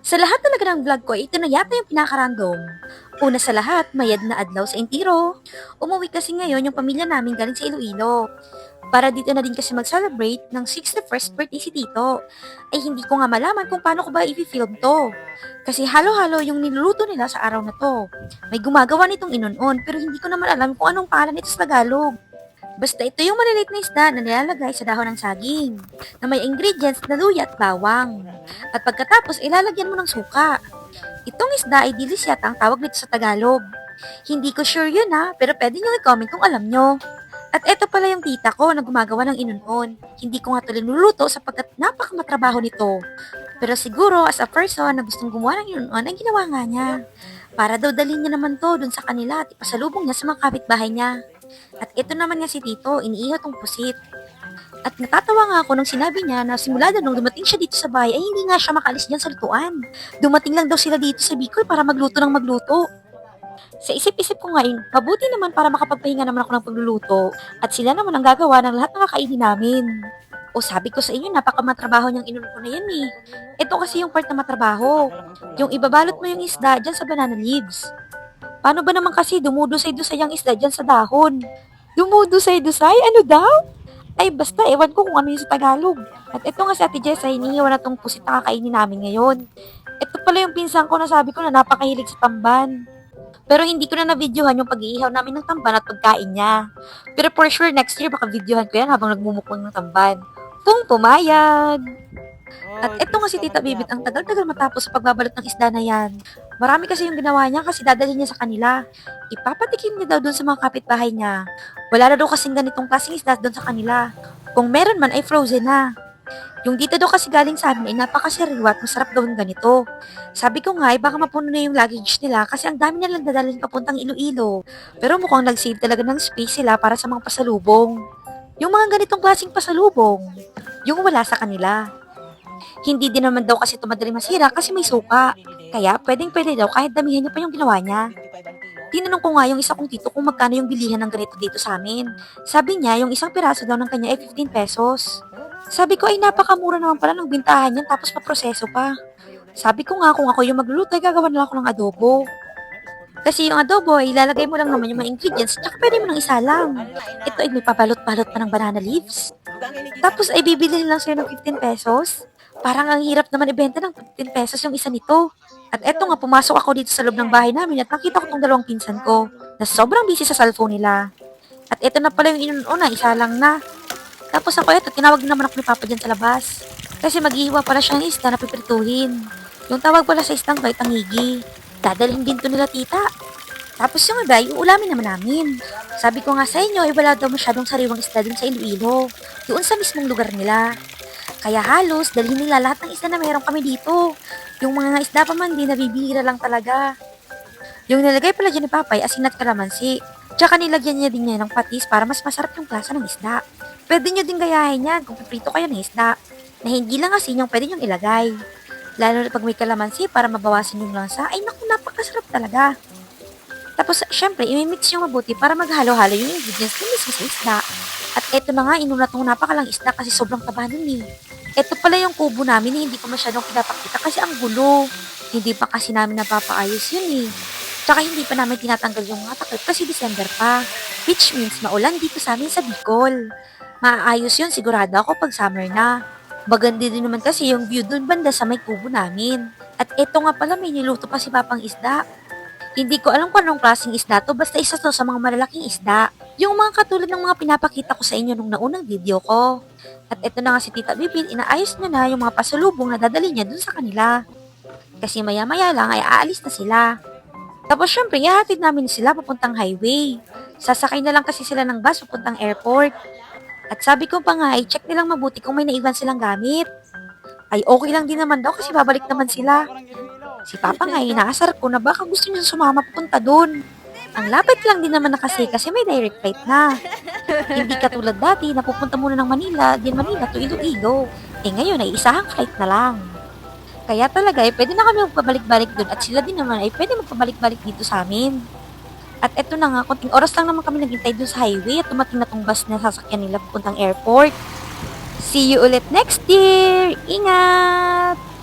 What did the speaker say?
Sa lahat talaga ng vlog ko, ito na yata yung pinaka-random. Una sa lahat, mayad na adlaw sa Intiro. Umuwi kasi ngayon yung pamilya namin galing sa Iloilo. Para dito na din kasi mag-celebrate ng 61st birthday si Tito. Ay hindi ko nga malaman kung paano ko ba i-film to. Kasi halo-halo yung niluluto nila sa araw na to. May gumagawa nitong inunon pero hindi ko naman alam kung anong pangalan nito sa Tagalog. Basta ito yung maliliit na isda na nilalagay sa dahon ng saging, na may ingredients na luya at bawang. At pagkatapos, ilalagyan mo ng suka. Itong isda ay dilis yata ang tawag nito sa Tagalog. Hindi ko sure yun pero pwede nyo i-comment kung alam nyo. At eto pala yung tita ko na gumagawa ng inunon. Hindi ko nga ito linuluto sapagkat napakamatrabaho nito. Pero siguro as a person na gustong gumawa ng inunon ay ginawa nga niya. Para daw dalhin niya naman to dun sa kanila at ipasalubong niya sa mga kapitbahay niya. At ito naman nga si Tito, iniihaw tong pusit. At natatawa nga ako nung sinabi niya na simula na nung dumating siya dito sa bahay ay hindi nga siya makalis dyan sa lutuan. Dumating lang daw sila dito sa Bicol para magluto ng magluto. Sa isip-isip ko ngayon, mabuti naman para makapagpahinga naman ako ng pagluluto at sila naman ang gagawa ng lahat ng kakainin namin. O sabi ko sa inyo, napakamatrabaho niyang inuno ko na yan eh. Ito kasi yung part na matrabaho. Yung ibabalot mo yung isda dyan sa banana leaves. Paano ba naman kasi dumudusay-dusay ang isda dyan sa dahon? Dumudusay-dusay? Ano daw? Ay basta, ewan ko kung ano yung sa Tagalog. At ito nga si Ate Jess ay hinihiwa na tong pusit na kakainin namin ngayon. Ito pala yung pinsan ko na sabi ko na napakahilig sa tamban. Pero hindi ko na na-videohan yung pag-iihaw namin ng tamban at pagkain niya. Pero for sure, next year baka videohan ko yan habang nagmumukbang ng tamban. Kung pumayag! At eto nga si Tita Bibit ang tagal-tagal matapos sa pagbabalot ng isda na yan. Marami kasi yung ginawa niya kasi dadalhin niya sa kanila. Ipapatikim niya daw dun sa mga kapitbahay niya. Wala na daw kasing ganitong klaseng isda dun sa kanila. Kung meron man ay frozen na. Yung dito daw kasi galing sa amin ay napakasariwa at masarap gawin ganito. Sabi ko nga ay baka mapuno na yung luggage nila kasi ang dami nilang dadalhin papuntang Iloilo. Pero mukhang nag-save talaga ng space sila para sa mga pasalubong. Yung mga ganitong klaseng pasalubong, yung wala sa kanila. Hindi din naman daw kasi ito madaling masira kasi may suka. Kaya pwedeng-pwede daw kahit damihan niya pa yung ginawa niya. Tinanong ko nga yung isa kong tito kung magkano yung bilihan ng ganito dito sa amin. Sabi niya yung isang piraso daw ng kanya ay 15 pesos. Sabi ko ay napakamura naman pala ng bintahan niyan tapos paproseso pa. Sabi ko nga kung ako yung magluluto ay gagawa na lang ako ng adobo. Kasi yung adobo ay ilalagay mo lang naman yung mga ingredients tsaka pwede mo nang isa lang. Ito ay may papalot-palot pa ng banana leaves. Tapos ay bibili lang sa'yo ng 15 pesos. Parang ang hirap naman ibenta ng 15 pesos yung isa nito. At eto nga, pumasok ako dito sa loob ng bahay namin at nakita ko tong dalawang pinsan ko na sobrang busy sa cellphone nila. At eto na pala yung inuna, isa lang na. Tapos ako eto, tinawag naman ako ni Papa dyan sa labas. Kasi maghihiwa pala siya ng isda na pipirituhin. Yung tawag pala sa isdang bay tangigi. Dadalhin din to nila tita. Tapos yung iba, uulamin naman namin. Sabi ko nga sa inyo, ay wala daw masyadong sariwang isda dun sa Iloilo. Doon sa mismong lugar nila. Kaya halos, dalhin nila lahat ng isda na meron kami dito. Yung mga isda pa man din, nabibihira lang talaga. Yung nilagay pala dyan ni Papay, asin at kalamansi. Tsaka nilagyan niya din niya ng patis para mas masarap yung klasa ng isda. Pwede nyo din gayahin yan kung piprito kayo ng isda. Na hindi lang asin yung pwede nyong ilagay. Lalo na pag may kalamansi para mabawasan yung lansa, ay naku, napakasarap talaga. Tapos, syempre, i-mix yung mabuti para maghalo-halo yung ingredients na mismo sa isda. At eto na nga, inunat ng napakalang isda kasi sobrang taba nun eh. Eto pala yung kubo namin na hindi ko masyadong pinapakita kasi ang gulo. Hindi pa kasi namin napapaayos yun eh. Tsaka hindi pa namin tinatanggal yung mga takip kasi December pa. Which means maulan dito sa amin sa Bicol. Maaayos yun sigurado ako pag summer na. Maganda din naman kasi yung view dun banda sa may kubo namin. At eto nga pala may niluto pa si Papang isda. Hindi ko alam kung anong klaseng isda to, basta isa to sa mga malalaking isda. Yung mga katulad ng mga pinapakita ko sa inyo nung naunang video ko. At eto na nga si Tita Bibin, inaayos niya na yung mga pasalubong na dadali niya dun sa kanila. Kasi maya-maya lang ay aalis na sila. Tapos syempre, ihahatid namin sila papuntang highway. Sasakay na lang kasi sila ng bus papuntang airport. At sabi ko pa nga, i-check nilang mabuti kung may naiwan silang gamit. Ay okay lang din naman daw kasi babalik naman sila. Si Papa nga inaasar ko na baka gusto niya sumama papunta doon. Ang lapit lang din naman na kasi may direct flight na. Hindi katulad dati na pupunta muna ng Manila to Iloilo. Eh ngayon ay isahang flight na lang. Kaya talaga pwede na kami magpabalik-balik doon at sila din naman ay pwede magpabalik-balik dito sa amin. At eto na nga, konting oras lang naman kami naghintay doon sa highway at tumating na tong bus na sasakyan nila papuntang airport. See you ulit next year! Ingat!